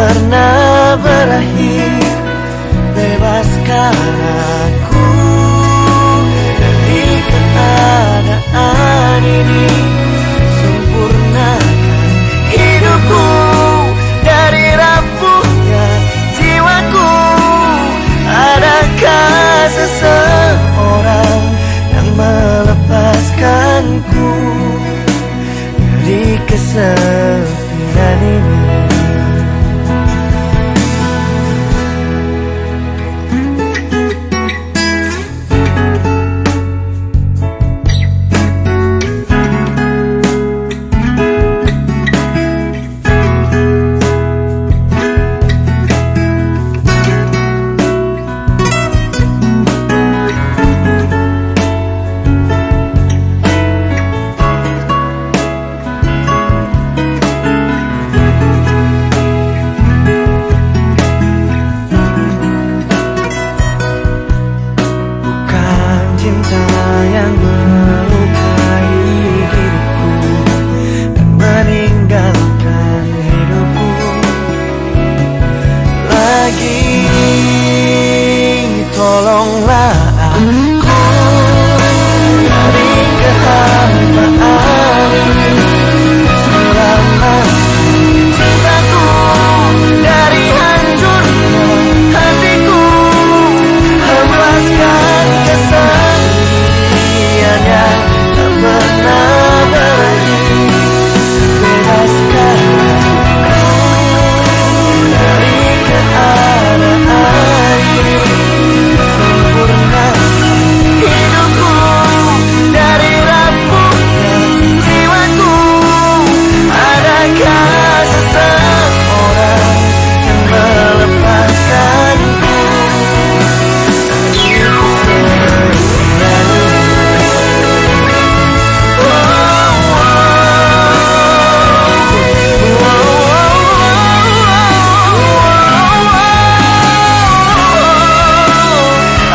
pernah berakhir. Bebaskan aku dari keadaan ini, sempurnakan hidupku dari rapuhnya jiwaku. Adakah seseorang yang melepaskanku dari kesepian ini? Cinta yang melukai hidupku dan meninggalkan hidupku lagi. Tolonglah aku dari kehampaan ini, selamatkan cintaku dari hancurnya hatiku, hempaskan kesedihan yang tak pernah berakhir. Bebaskan aku dari keadaan ini, sempurnakan hidupku dari rapuhnya jiwaku. Adakah seseorang yang melepaskanku dari kesepian ini?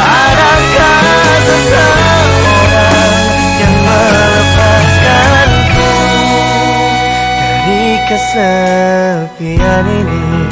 Adakah seseorang yang melepaskanku dari kesepian ini?